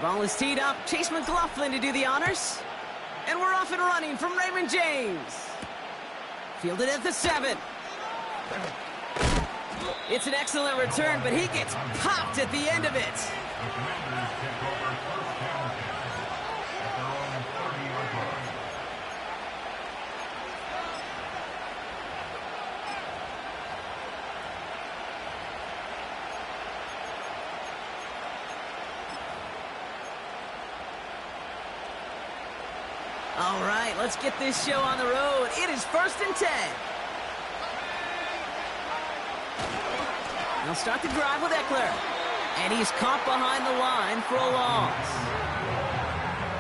Ball is teed up. Chase McLaughlin to do the honors. And we're off and running from Raymond James. Fielded at the 7. It's an excellent return, but he gets popped at the end of it. All right, let's get this show on the road. It is 1st and 10. They'll start the drive with Eckler. And he's caught behind the line for a loss.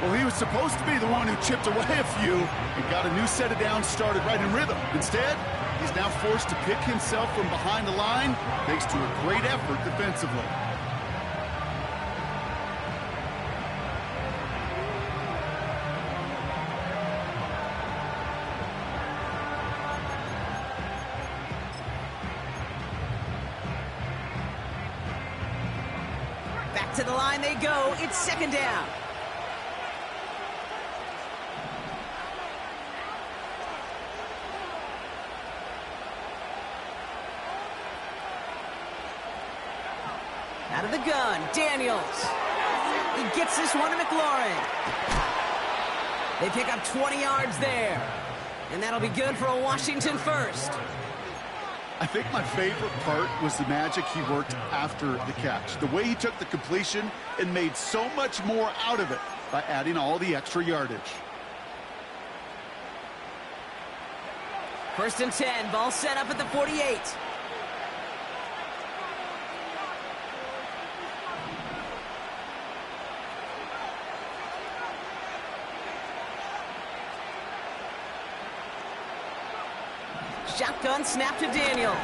Well, he was supposed to be the one who chipped away a few and got a new set of downs started right in rhythm. Instead, he's now forced to pick himself from behind the line thanks to a great effort defensively. To the line they go. It's 2nd down. Out of the gun, Daniels. He gets this one to McLaurin. They pick up 20 yards there. And that'll be good for a Washington first. I think my favorite part was the magic he worked after the catch. The way he took the completion and made so much more out of it by adding all the extra yardage. 1st and 10, ball set up at the 48. Shotgun snap to Daniels.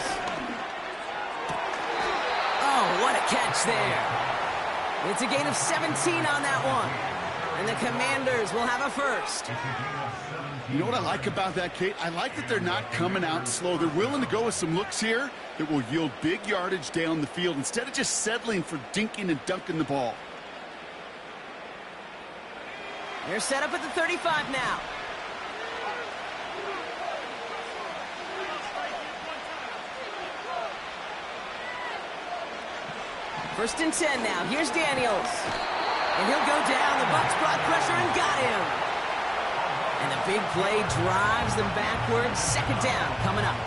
Oh, what a catch there. It's a gain of 17 on that one. And the Commanders will have a first. You know what I like about that, Kate? I like that they're not coming out slow. They're willing to go with some looks here that will yield big yardage down the field instead of just settling for dinking and dunking the ball. They're set up at the 35 now. First and 10 now. Here's Daniels. And he'll go down. The Bucs brought pressure and got him. And the big play drives them backwards. 2nd down coming up.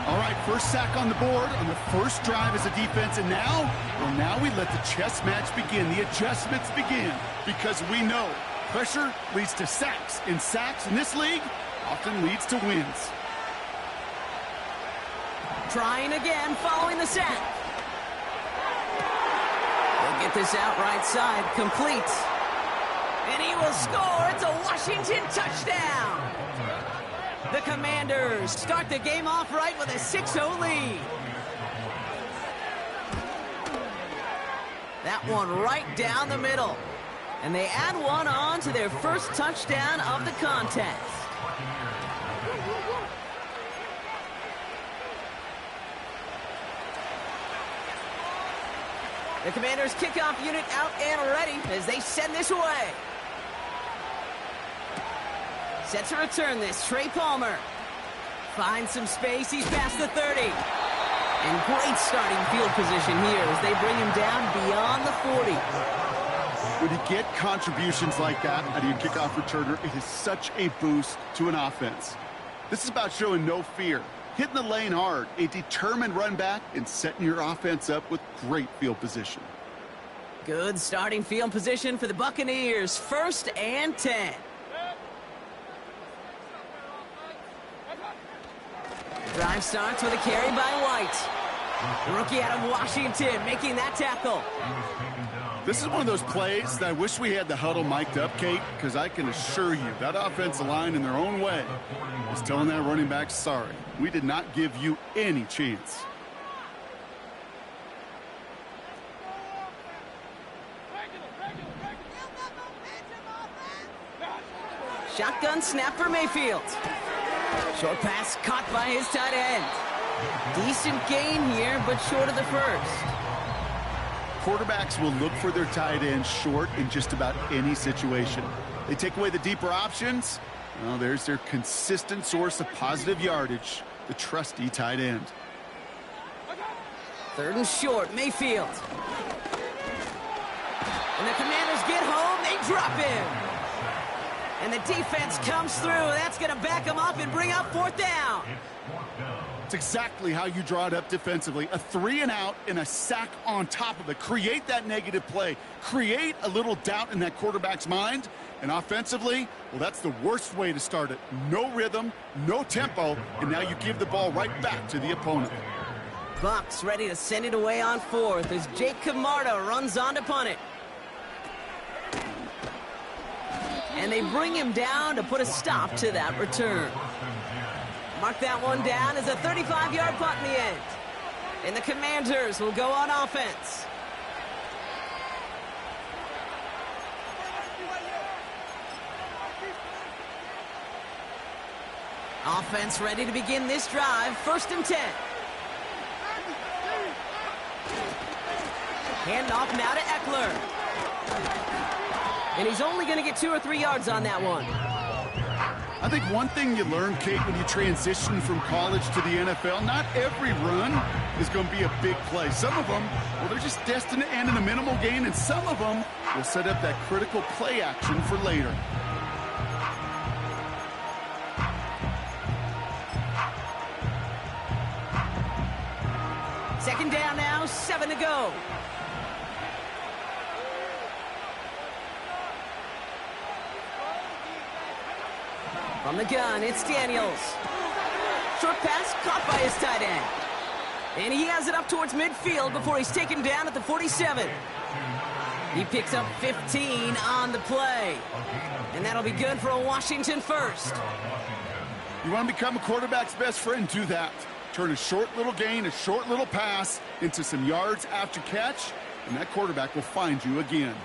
All right, first sack on the board on the first drive as a defense. And now, well, now we let the chess match begin. The adjustments begin. Because we know pressure leads to sacks. And sacks in this league often leads to wins. Trying again following the sack. Get this out right side, complete. And he will score. It's a Washington touchdown. The Commanders start the game off right with a 6-0 lead. That one right down the middle. And they add one on to their first touchdown of the contest. The Commanders' kickoff unit out and ready as they send this away. Set to return this, Trey Palmer. Finds some space, he's past the 30. And great starting field position here as they bring him down beyond the 40. When you get contributions like that out of your kickoff returner, it is such a boost to an offense. This is about showing no fear. Hitting the lane hard, a determined run back, and setting your offense up with great field position. Good starting field position for the Buccaneers. 1st and 10. Drive starts with a carry by White. The rookie out of Washington making that tackle. This is one of those plays that I wish we had the huddle mic'd up, Kate, because I can assure you that offensive line in their own way is telling that running back, sorry, we did not give you any chance. Shotgun snap for Mayfield. Short pass caught by his tight end. Decent gain here, but short of the first. Quarterbacks will look for their tight end short in just about any situation. They take away the deeper options. Well, there's their consistent source of positive yardage, the trusty tight end. 3rd and short, Mayfield. And the Commanders get home, they drop him. And the defense comes through. That's going to back them up and bring up 4th down. It's exactly how you draw it up defensively. A 3-and-out and a sack on top of it. Create that negative play. Create a little doubt in that quarterback's mind. And offensively, well, that's the worst way to start it. No rhythm, no tempo, and now you give the ball right back to the opponent. Bucks ready to send it away on 4th as Jake Camarda runs on to punt it. And they bring him down to put a stop to that return. Mark that one down as a 35-yard punt in the end. And the Commanders will go on offense. Offense ready to begin this drive. 1st and 10. Handoff now to Eckler. And he's only going to get 2 or 3 yards on that one. I think one thing you learn, Kate, when you transition from college to the NFL, not every run is going to be a big play. Some of them, well, they're just destined to end in a minimal gain, and some of them will set up that critical play action for later. Second down now, 7 to go. From the gun, it's Daniels. Short pass caught by his tight end. And he has it up towards midfield before he's taken down at the 47. He picks up 15 on the play. And that'll be good for a Washington first. You want to become a quarterback's best friend, do that. Turn a short little gain, a short little pass into some yards after catch, and that quarterback will find you again.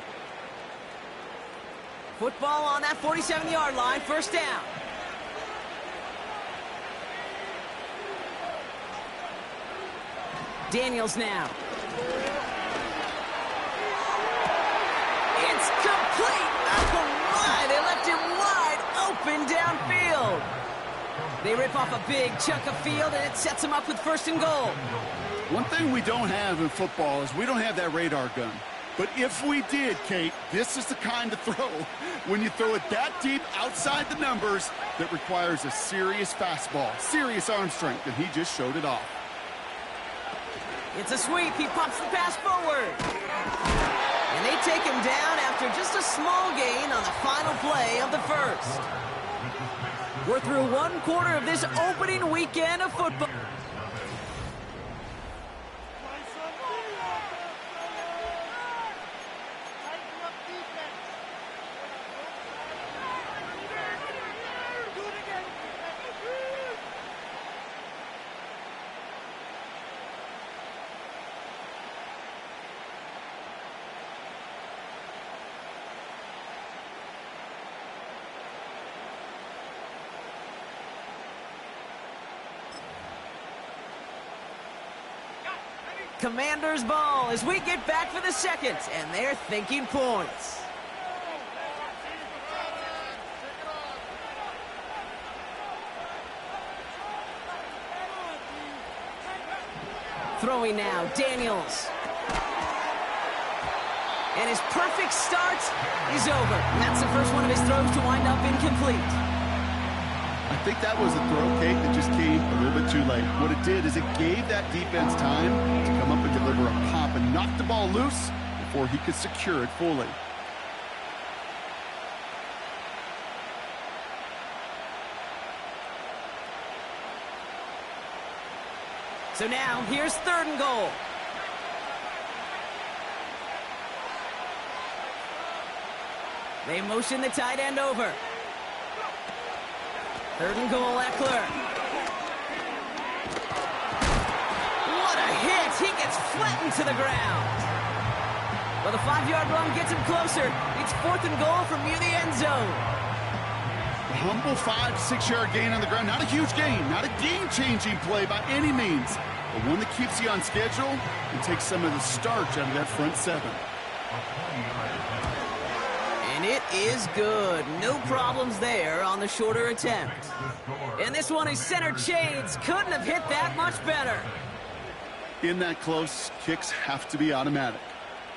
Football on that 47-yard line, 1st down. Daniels now. It's complete. Oh my, they left him wide open downfield. They rip off a big chunk of field, and it sets them up with 1st and goal. One thing we don't have in football is we don't have that radar gun. But if we did, Kate, this is the kind of throw, when you throw it that deep outside the numbers, that requires a serious fastball, serious arm strength, and he just showed it off. It's a sweep. He pops the pass forward. And they take him down after just a small gain on the final play of the first. We're through 1 quarter of this opening weekend of football. Commanders ball as we get back for the second, and they're thinking points. Throwing now, Daniels. And his perfect start is over. That's the first one of his throws to wind up incomplete. I think that was a throw, Kate, that just came a little bit too late. What it did is it gave that defense time to come up and deliver a pop and knock the ball loose before he could secure it fully. So now, here's 3rd and goal. They motion the tight end over. 3rd and goal, Eckler. What a hit! He gets flattened to the ground. Well, the 5-yard run gets him closer. It's 4th and goal from near the end zone. humble 5-6 yard gain on the ground. Not a huge gain, not a game-changing play by any means, but one that keeps you on schedule and takes some of the starch out of that front seven. And it is good. No problems there on the shorter attempt. And this one is center chains. Couldn't have hit that much better. In that close, kicks have to be automatic.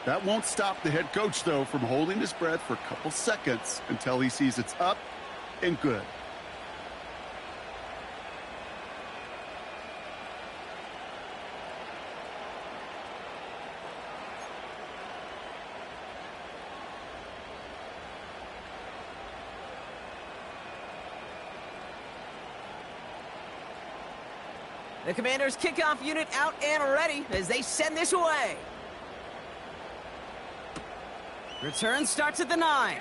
That won't stop the head coach, though, from holding his breath for a couple seconds until he sees it's up and good. The Commanders' kickoff unit out and ready as they send this away. Return starts at the 9.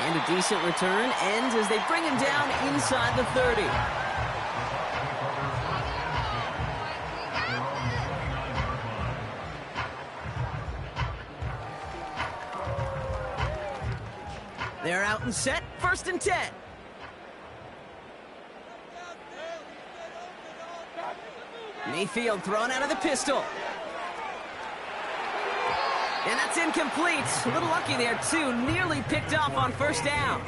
And a decent return ends as they bring him down inside the 30. They're out and set, 1st and 10. Mayfield thrown out of the pistol. And that's incomplete. A little lucky there, too. Nearly picked off on 1st down.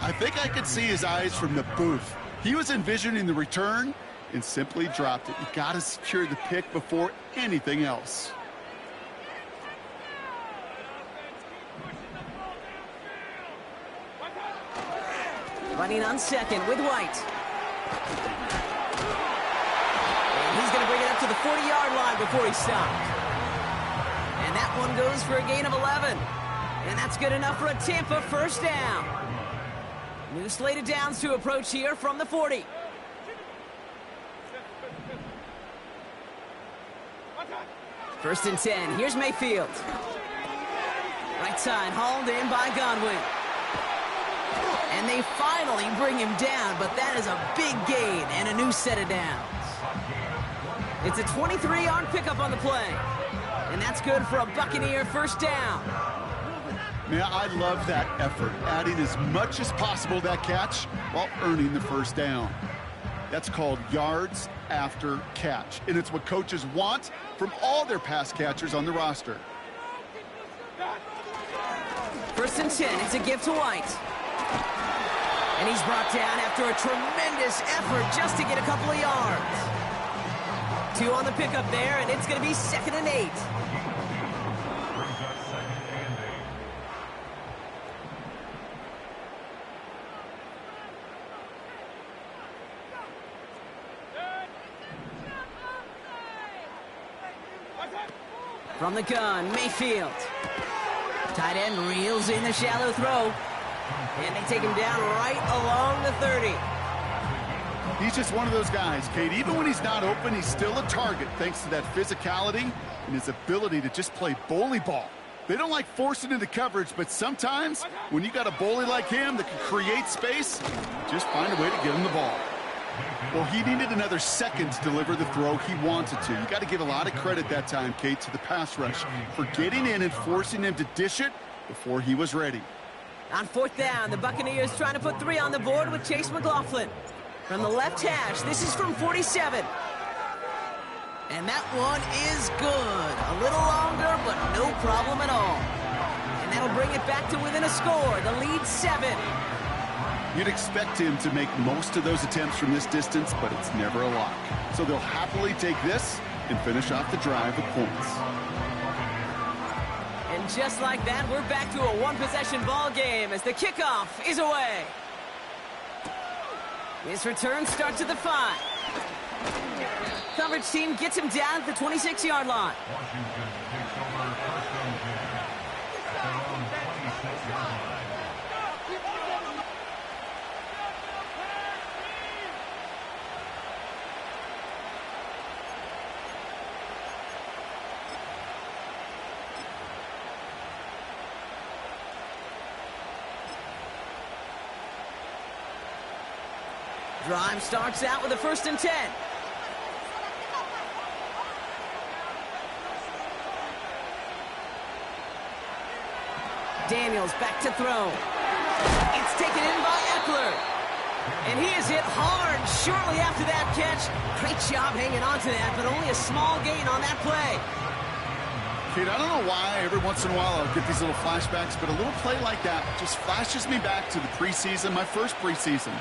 I think I could see his eyes from the booth. He was envisioning the return and simply dropped it. You got to secure the pick before anything else. Running on 2nd with White. And he's going to bring it up to the 40-yard line before he stopped. And that one goes for a gain of 11. And that's good enough for a Tampa 1st down. New slate of downs to approach here from the 40. First and 10. Here's Mayfield. Right side hauled in by Godwin. And they finally bring him down, but that is a big gain and a new set of downs. It's a 23-yard pickup on the play. And that's good for a Buccaneer 1st down. Man, I love that effort, adding as much as possible to that catch while earning the 1st down. That's called yards after catch, and it's what coaches want from all their pass catchers on the roster. 1st and 10, it's a gift to White. And he's brought down after a tremendous effort just to get a couple of yards. 2 on the pickup there, and it's going to be 2nd and 8. From the gun, Mayfield. Tight end reels in the shallow throw. And they take him down right along the 30. He's just one of those guys, Kate. Even when he's not open, he's still a target thanks to that physicality and his ability to just play bully ball. They don't like forcing into coverage, but sometimes when you got a bully like him that can create space, just find a way to get him the ball. Well, he needed another second to deliver the throw he wanted to. You got to give a lot of credit that time, Kate, to the pass rush for getting in and forcing him to dish it before he was ready. On 4th down, the Buccaneers trying to put 3 on the board with Chase McLaughlin. From the left hash, this is from 47. And that one is good. A little longer, but no problem at all. And that'll bring it back to within a score. The lead 7. You'd expect him to make most of those attempts from this distance, but it's never a lock. So they'll happily take this and finish off the drive with points. And just like that, we're back to a one-possession ball game as the kickoff is away. His return starts at the 5. Coverage team gets him down at the 26-yard line. Drive starts out with a 1st and 10. Daniels back to throw. It's taken in by Eckler. And he is hit hard shortly after that catch. Great job hanging on to that, but only a small gain on that play. Kate, I don't know why every once in a while I'll get these little flashbacks, but a little play like that just flashes me back to the preseason, my first preseason.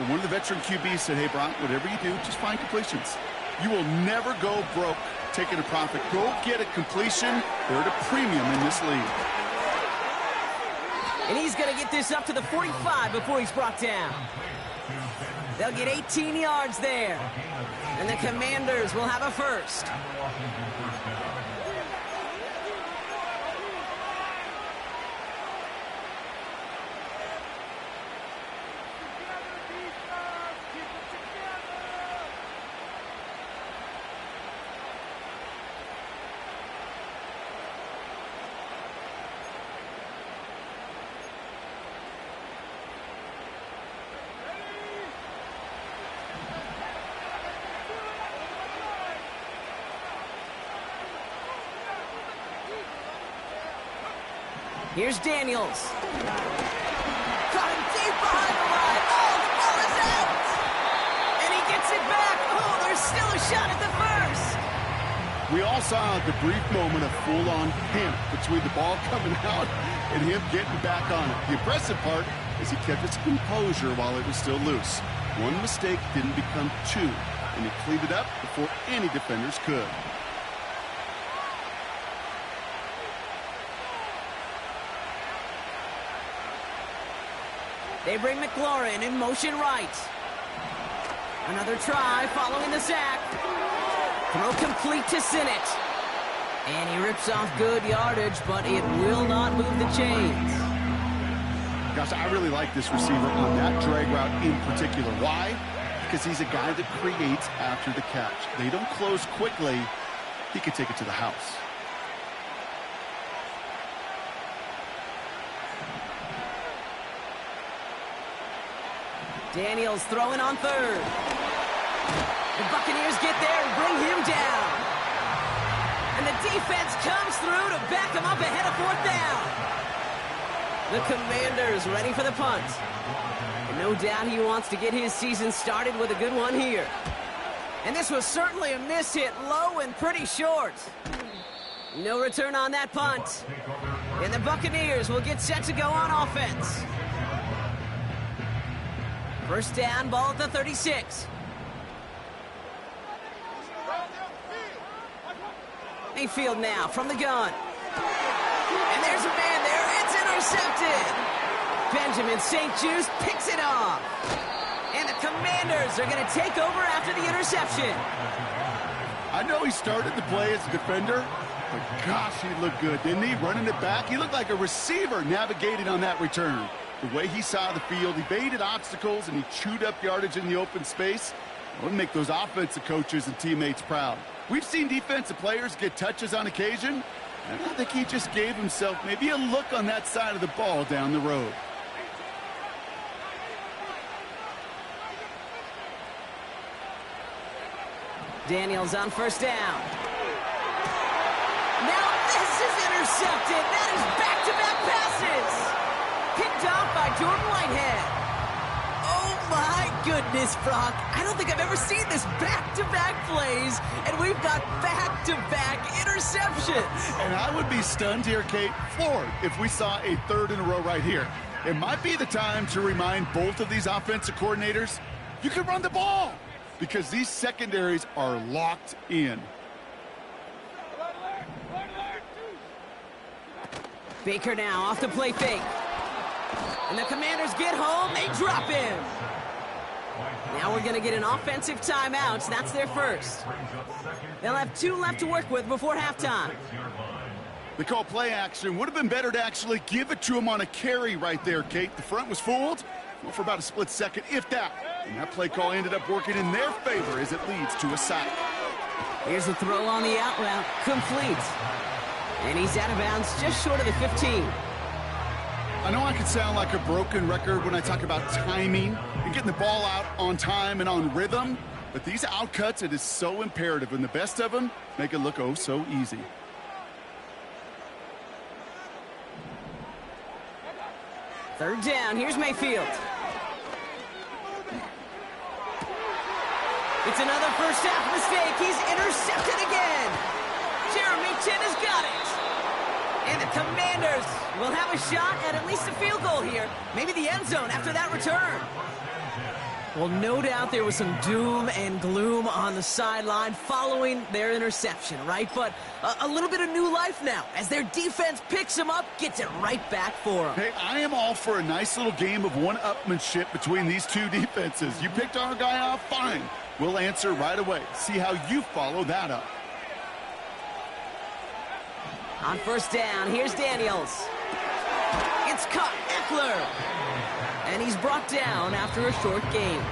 When one of the veteran QBs said, hey, Brock, whatever you do, just find completions. You will never go broke taking a profit. Go get a completion. They're at a premium in this league. And he's going to get this up to the 45 before he's brought down. They'll get 18 yards there. And the Commanders will have a first. Here's Daniels. Got him deep behind the line. Oh, the ball is out. And he gets it back. Oh, there's still a shot at the first. We all saw the brief moment of full-on panic between the ball coming out and him getting back on it. The impressive part is he kept his composure while it was still loose. One mistake didn't become two, and he cleaned it up before any defenders could. They bring McLaurin in motion right. Another try following the sack. Throw complete to Sinnott. And he rips off good yardage, but it will not move the chains. Gosh, I really like this receiver on that drag route in particular. Why? Because he's a guy that creates after the catch. They don't close quickly. He could take it to the house. Daniels throwing on third. The Buccaneers get there and bring him down. And the defense comes through to back him up ahead of fourth down. The Commanders ready for the punt. And no doubt he wants to get his season started with a good one here. And this was certainly a miss hit low and pretty short. No return on that punt. And the Buccaneers will get set to go on offense. First down, ball at the 36. Mayfield now from the gun. And there's a man there. It's intercepted. Benjamin St. Juste picks it off. And the Commanders are going to take over after the interception. I know he started the play as a defender, but gosh, he looked good, didn't he? Running it back, he looked like a receiver navigating on that return. The way he saw the field, he evaded obstacles, and he chewed up yardage in the open space. It would make those offensive coaches and teammates proud. We've seen defensive players get touches on occasion, and I think he just gave himself maybe a look on that side of the ball down the road. Daniels on first down. Now this is intercepted. That is back-to-back passes. Picked off by Jordan Whitehead. Oh my goodness, Brock. I don't think I've ever seen this back-to-back plays, and we've got back-to-back interceptions. And I would be stunned here, Kate, floored, if we saw a third in a row right here. It might be the time to remind both of these offensive coordinators, you can run the ball, because these secondaries are locked in. Baker now off the play fake. And the Commanders get home. They drop him. Now we're going to get an offensive timeout. That's their first. They'll have 2 left to work with before halftime. They call play action. Would have been better to actually give it to him on a carry right there, Kate. The front was fooled for about a split second, if that. And that play call ended up working in their favor as it leads to a sack. Here's a throw on the out route. Complete. And he's out of bounds just short of the 15. I know I could sound like a broken record when I talk about timing and getting the ball out on time and on rhythm, but these outcuts, it is so imperative, and the best of them make it look oh so easy. Third down, here's Mayfield. It's another first half mistake. He's intercepted again. Jeremy Chin has got it. And the Commanders will have a shot at least a field goal here. Maybe the end zone after that return. Well, no doubt there was some doom and gloom on the sideline following their interception, right? But a little bit of new life now as their defense picks them up, gets it right back for them. Hey, I am all for a nice little game of one-upmanship between these two defenses. You picked our guy off, fine. We'll answer right away. See how you follow that up. On first down, here's Daniels. It's caught, Eckler. And he's brought down after a short game.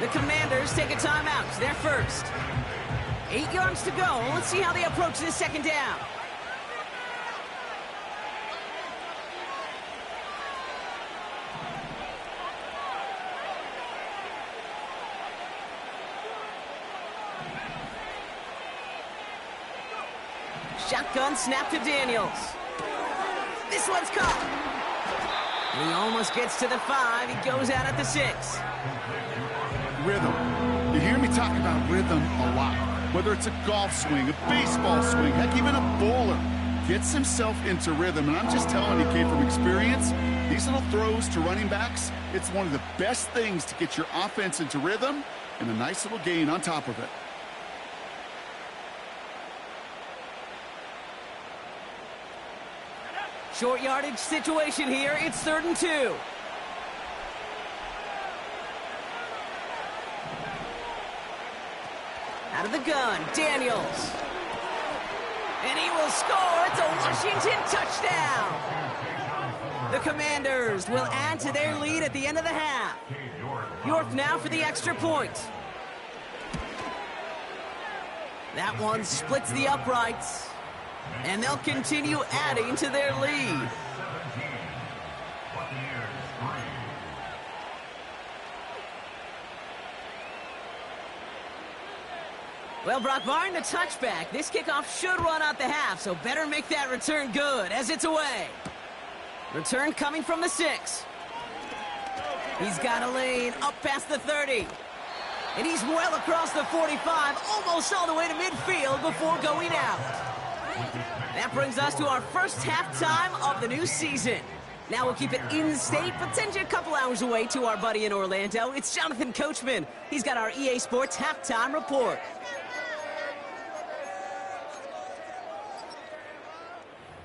The Commanders take a timeout. They're first. 8 yards to go. Let's see how they approach this second down. Shotgun snap to Daniels. This one's caught. He almost gets to the 5. He goes out at the 6. Rhythm. You hear me talk about rhythm a lot. Whether it's a golf swing, a baseball swing, heck, even a bowler gets himself into rhythm. And I'm just telling you, kid, from experience, these little throws to running backs, it's one of the best things to get your offense into rhythm and a nice little gain on top of it. Short yardage situation here. It's 3rd and 2. Out of the gun, Daniels. And he will score. It's a Washington touchdown. The Commanders will add to their lead at the end of the half. York now for the extra point. That one splits the uprights. And they'll continue adding to their lead. Well, Brock, barring the touchback, this kickoff should run out the half, so better make that return good as it's away. Return coming from the 6. He's got a lane up past the 30. And he's well across the 45, almost all the way to midfield before going out. That brings us to our first halftime of the new season. Now we'll keep it in-state, but send you a couple hours away to our buddy in Orlando. It's Jonathan Coachman. He's got our EA Sports halftime report.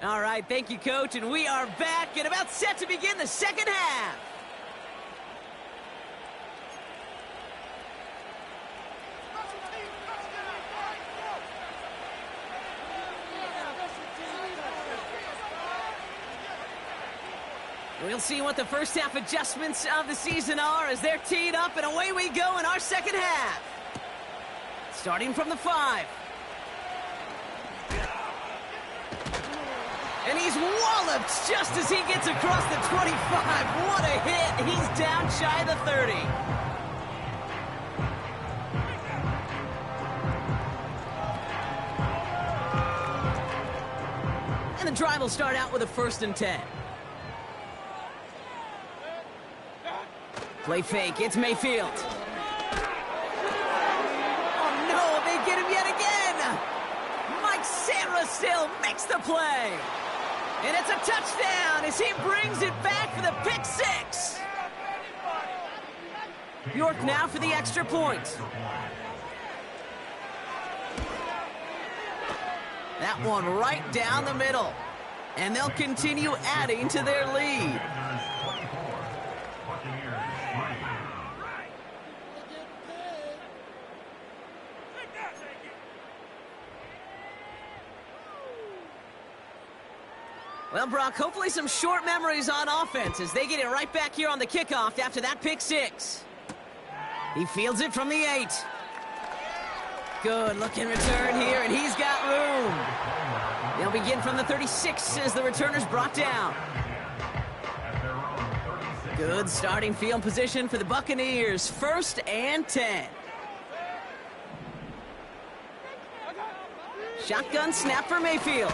All right, thank you, Coach, and we are back and about set to begin the second half. We'll see what the first half adjustments of the season are as they're teed up, and away we go in our second half. Starting from the 5. And he's walloped just as he gets across the 25. What a hit. He's down shy of the 30. And the drive will start out with a 1st and 10. Play fake, it's Mayfield. Oh no, they get him yet again! Mike Sarah still makes the play. And it's a touchdown as he brings it back for the pick 6. York now for the extra point. That one right down the middle. And they'll continue adding to their lead. Well, Brock, hopefully some short memories on offense as they get it right back here on the kickoff after that pick 6. He fields it from the 8. Good looking return here, and he's got room. They'll begin from the 36 as the returner's brought down. Good starting field position for the Buccaneers. 1st and 10. Shotgun snap for Mayfield.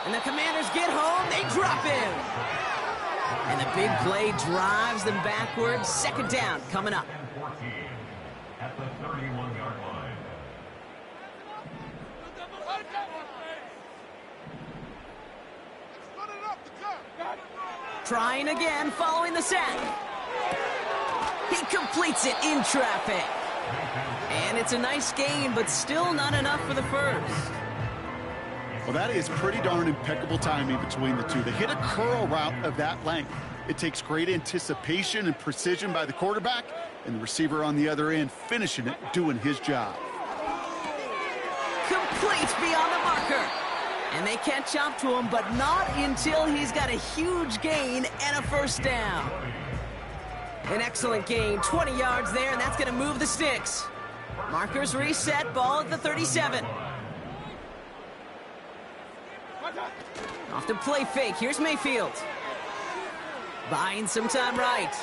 And the Commanders get home, they drop him. And the big play drives them backwards. Second down coming up. At the 31-yard line. Trying again following the sack. He completes it in traffic. And it's a nice gain, but still not enough for the first. Well, that is pretty darn impeccable timing between the two. They hit a curl route of that length. It takes great anticipation and precision by the quarterback, and the receiver on the other end finishing it, doing his job. Complete beyond the marker. And they catch up to him, but not until he's got a huge gain and a first down. An excellent gain, 20 yards there, and that's going to move the sticks. Markers reset, ball at the 37. Off to play fake. Here's Mayfield. Buying some time right.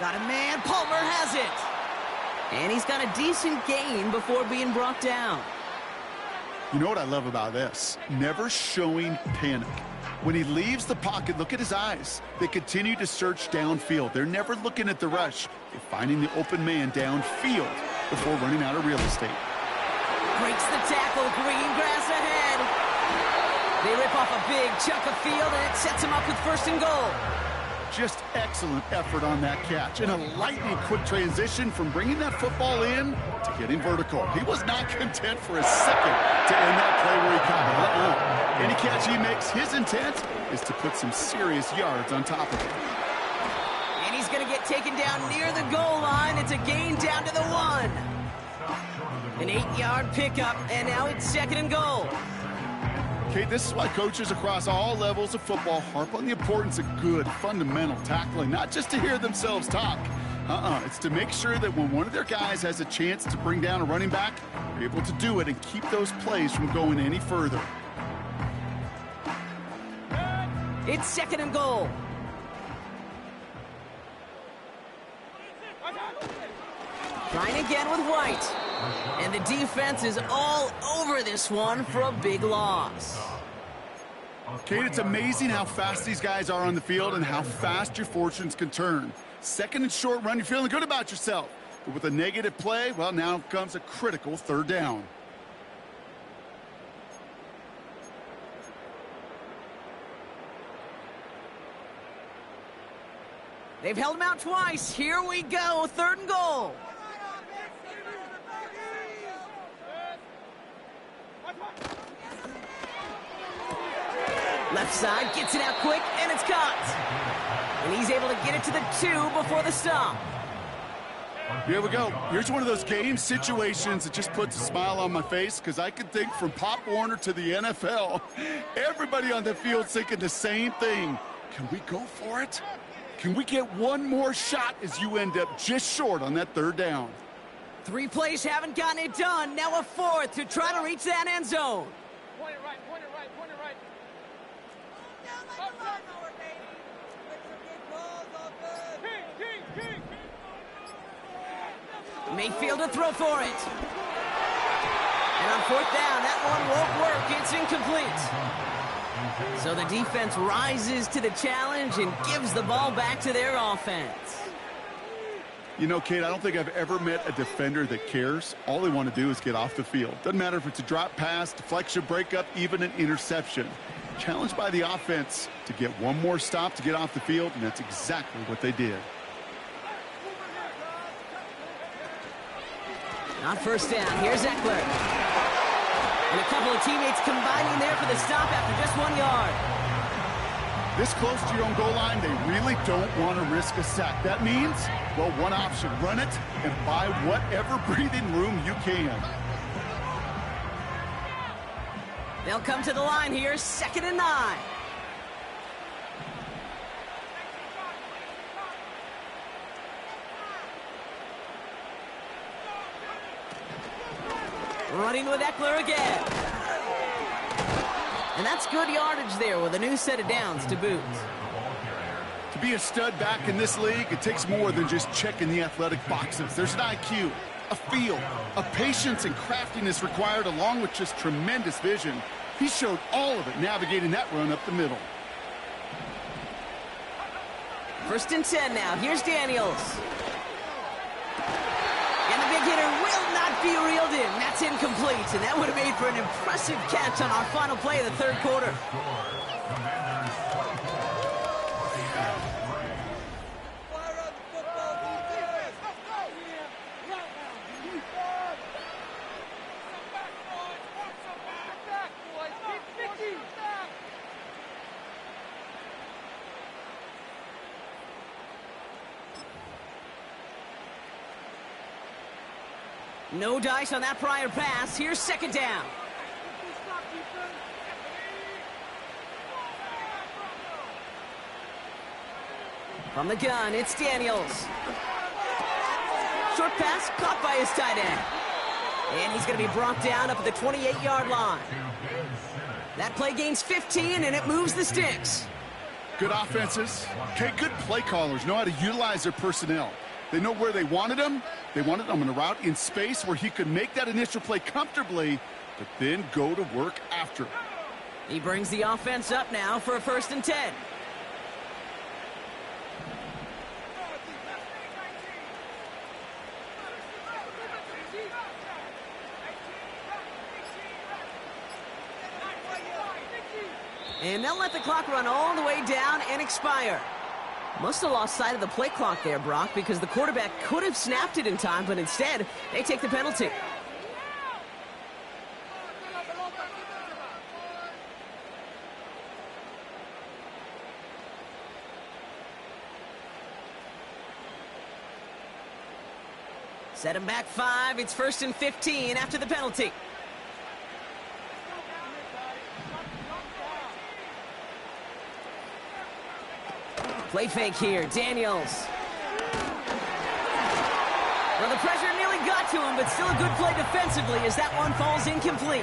Got a man. Palmer has it. And he's got a decent gain before being brought down. You know what I love about this? Never showing panic. When he leaves the pocket, look at his eyes. They continue to search downfield. They're never looking at the rush. They're finding the open man downfield before running out of real estate. Breaks the tackle. Green grass ahead. They rip off a big chunk of field, and it sets him up with first and goal. Just excellent effort on that catch. And a lightning quick transition from bringing that football in to getting vertical. He was not content for a second to end that play where he caught it. Any catch he makes, his intent is to put some serious yards on top of it. And he's going to get taken down near the goal line. It's a gain down to the 1. An 8-yard pickup, and now it's second and goal. Okay, this is why coaches across all levels of football harp on the importance of good, fundamental tackling, not just to hear themselves talk. It's to make sure that when one of their guys has a chance to bring down a running back, they're able to do it and keep those plays from going any further. It's second and goal. Trying again with White. And the defense is all over this one for a big loss. Kate, it's amazing how fast these guys are on the field and how fast your fortunes can turn. Second and short run, you're feeling good about yourself. But with a negative play, well, now comes a critical third down. They've held him out twice. Here we go, third and goal. Left side, gets it out quick, and it's caught. And he's able to get it to the 2 before the stop. Here we go. Here's one of those game situations that just puts a smile on my face, because I can think from Pop Warner to the NFL, everybody on the field thinking the same thing. Can we go for it? Can we get one more shot as you end up just short on that third down? 3 plays haven't gotten it done. Now a 4th to try to reach that end zone. Point it right, point it right, point it right. Mayfield to throw for it. And on 4th down, that one won't work. It's incomplete. So the defense rises to the challenge and gives the ball back to their offense. You know, Kate, I don't think I've ever met a defender that cares. All they want to do is get off the field. Doesn't matter if it's a drop pass, deflection, breakup, even an interception. Challenged by the offense to get one more stop to get off the field, and that's exactly what they did. On first down, here's Eckler. And a couple of teammates combining there for the stop after just 1 yard. This close to your own goal line, they really don't want to risk a sack. That means, well, one option, run it and buy whatever breathing room you can. They'll come to the line here, 2nd and 9. Running with Eckler again. And that's good yardage there with a new set of downs to boot. To be a stud back in this league, it takes more than just checking the athletic boxes. There's an IQ, a feel, a patience and craftiness required along with just tremendous vision. He showed all of it navigating that run up the middle. First and 10 now. Here's Daniels. And the big hitter will not be reeled in. That's incomplete, and that would have made for an impressive catch on our final play of the third quarter. No dice on that prior pass. Here's second down. From the gun, it's Daniels. Short pass caught by his tight end. And he's going to be brought down up at the 28-yard line. That play gains 15, and it moves the sticks. Good offenses. Okay, good play callers know how to utilize their personnel. They know where they wanted him. They wanted him on a route in space where he could make that initial play comfortably, but then go to work after. He brings the offense up now for a first and 10. And they'll let the clock run all the way down and expire. Must have lost sight of the play clock there, Brock, because the quarterback could have snapped it in time, but instead, they take the penalty. Set him back 5. It's first and 15 after the penalty. Play fake here, Daniels. Well, the pressure nearly got to him, but still a good play defensively as that one falls incomplete.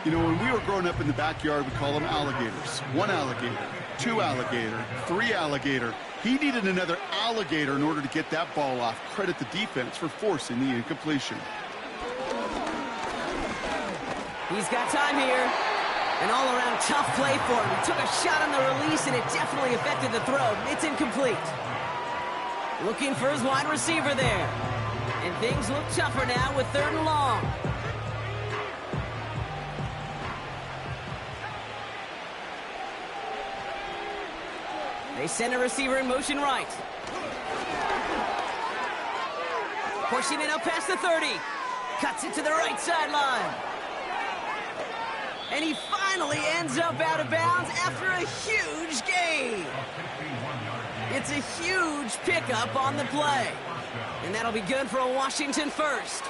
You know, when we were growing up in the backyard, we call them alligators. 1 alligator, 2 alligator, 3 alligator. He needed another alligator in order to get that ball off. Credit the defense for forcing the incompletion. He's got time here. An all-around tough play for him. He took a shot on the release, and it definitely affected the throw. It's incomplete. Looking for his wide receiver there. And things look tougher now with 3rd and long. They send a receiver in motion right. Pushing it up past the 30. Cuts it to the right sideline. And he finally ends up out of bounds after a huge gain. It's a huge pickup on the play. And that'll be good for a Washington first.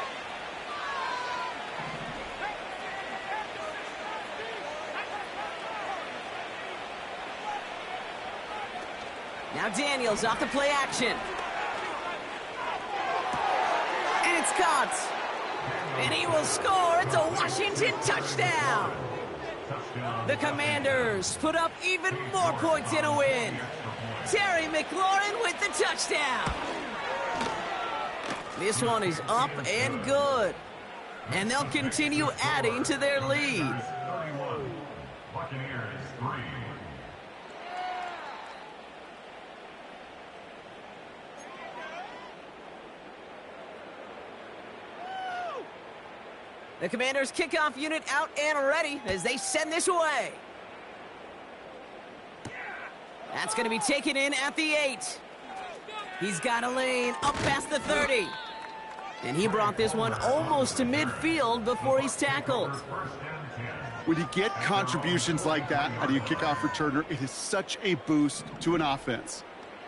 Now Daniels off the play action. And it's caught. And he will score. It's a Washington touchdown. The Commanders put up even more points in a win. Terry McLaurin with the touchdown. This one is up and good. And they'll continue adding to their lead. Buccaneers 3. The Commanders' kickoff unit out and ready as they send this away. That's going to be taken in at the 8. He's got a lane up past the 30. And he brought this one almost to midfield before he's tackled. When you get contributions like that out of your kickoff returner, it is such a boost to an offense.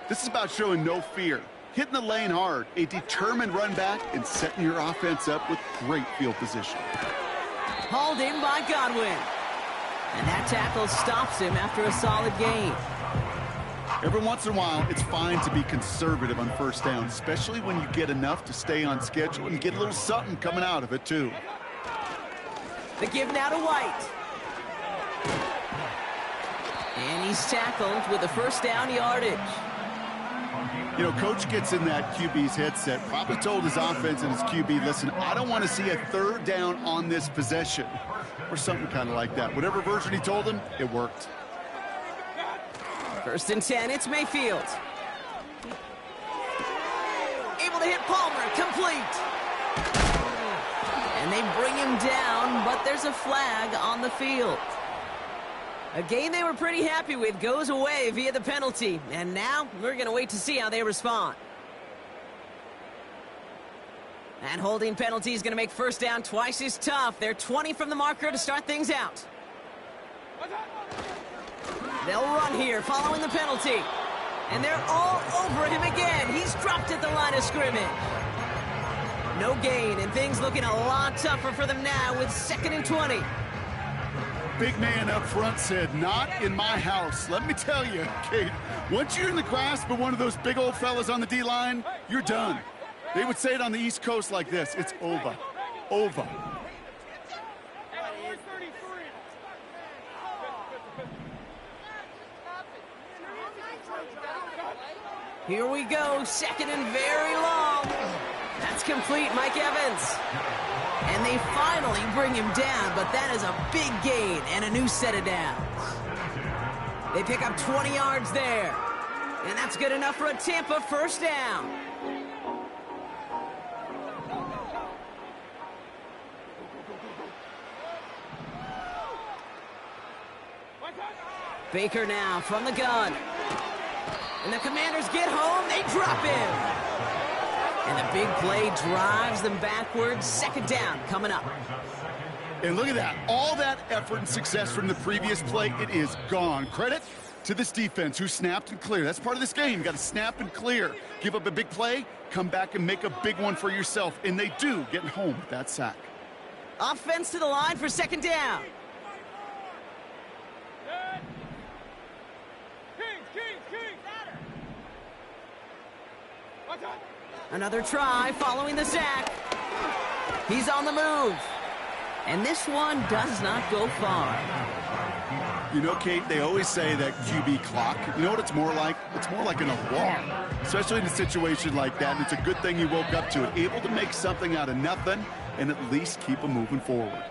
This is about showing no fear, hitting the lane hard, a determined run back, and setting your offense up with great field position. Hauled in by Godwin. And that tackle stops him after a solid gain. Every once in a while, it's fine to be conservative on first down, especially when you get enough to stay on schedule and get a little something coming out of it, too. The give now to White. And he's tackled with a first down yardage. You know, Coach gets in that QB's headset, probably told his offense and his QB, listen, I don't want to see a 3rd down on this possession, or something kind of like that. Whatever version he told him, it worked. First and 10, it's Mayfield. Able to hit Palmer, complete. And they bring him down, but there's a flag on the field. A game they were pretty happy with goes away via the penalty. And now we're going to wait to see how they respond. And holding penalty is going to make first down twice as tough. They're 20 from the marker to start things out. They'll run here following the penalty. And they're all over him again. He's dropped at the line of scrimmage. No gain, and things looking a lot tougher for them now with 2nd and 20. Big man up front said, "Not in my house." Let me tell you, Kate, once you're in the grasp of one of those big old fellas on the D-line, you're done. They would say it on the East Coast like this: it's over. Over. Here we go, 2nd and very long. That's complete, Mike Evans. And they finally bring him down, but that is a big gain and a new set of downs. They pick up 20 yards there. And that's good enough for a Tampa first down. Baker now from the gun. And the Commanders get home, they drop him. And the big play drives them backwards. 2nd down coming up. And look at that. All that effort and success from the previous play, it is gone. Credit to this defense who snapped and cleared. That's part of this game. You got to snap and clear. Give up a big play, come back and make a big one for yourself. And they do, getting home with that sack. Offense to the line for 2nd down. Another try following the sack. He's on the move. And this one does not go far. You know, Kate, they always say that QB clock. You know what it's more like? It's more like an alarm, especially in a situation like that. And it's a good thing you woke up to it, able to make something out of nothing and at least keep them moving forward.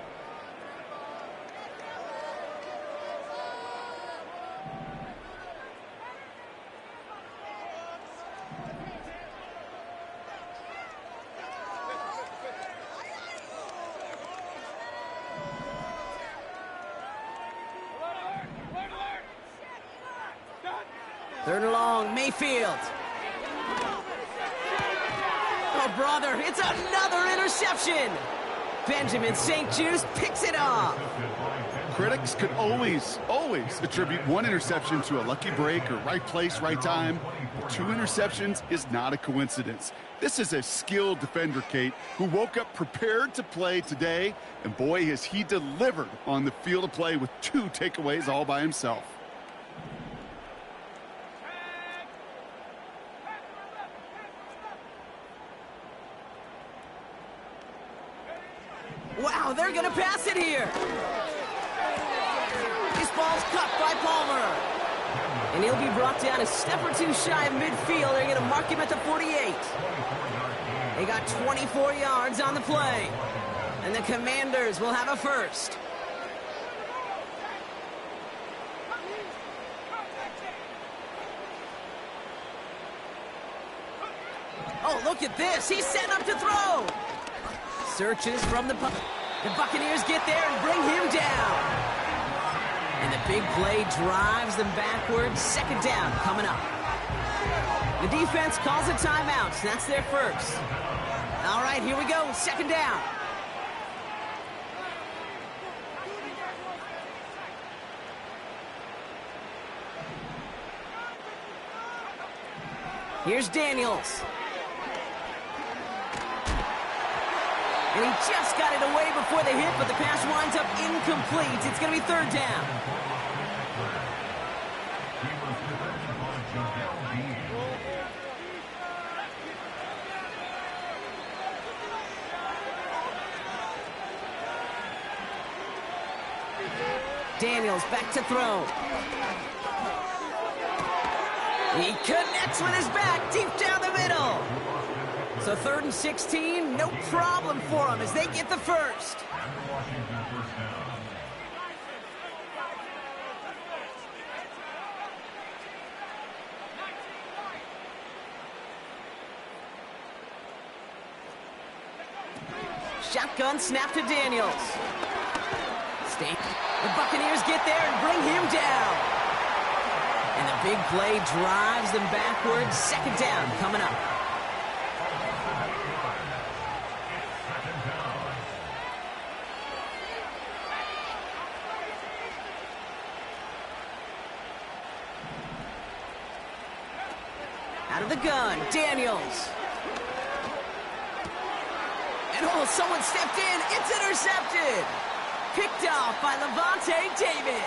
Third and long, Mayfield. Oh, brother, it's another interception. Benjamin St-Juste picks it off. Critics could always attribute one interception to a lucky break or right place, right time. But 2 interceptions is not a coincidence. This is a skilled defender, Kate, who woke up prepared to play today. And boy, has he delivered on the field of play with 2 takeaways all by himself. Wow, they're going to pass it here. This ball's cut by Palmer. And he'll be brought down a step or 2 shy of midfield. They're going to mark him at the 48. They got 24 yards on the play. And the Commanders will have a first. Oh, look at this. He's set up to throw. Searches from the Buccaneers get there and bring him down. And the big play drives them backwards. 2nd down coming up. The defense calls a timeout. So that's their first. All right, here we go. 2nd down. Here's Daniels. And he just got it away before the hit, but the pass winds up incomplete. It's going to be 3rd down. Daniels back to throw. He connects with his back deep down the middle. So 3rd and 16, no problem for them as they get the first. Shotgun snap to Daniels. The Buccaneers get there and bring him down. And the big play drives them backwards. Second down coming up. Out of the gun, Daniels. And oh, someone stepped in. It's intercepted. Picked off by Levante David.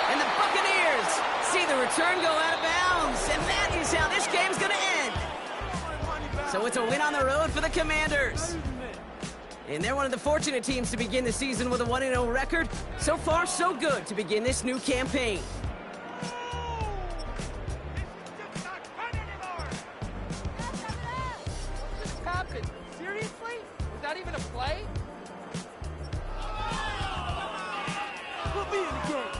And the Buccaneers see the return go out of bounds. And that is how this game's going to end. So it's a win on the road for the Commanders. And they're one of the fortunate teams to begin the season with a 1-0 record. So far, so good to begin this new campaign. Seriously? Was that even a play? Put me in the game.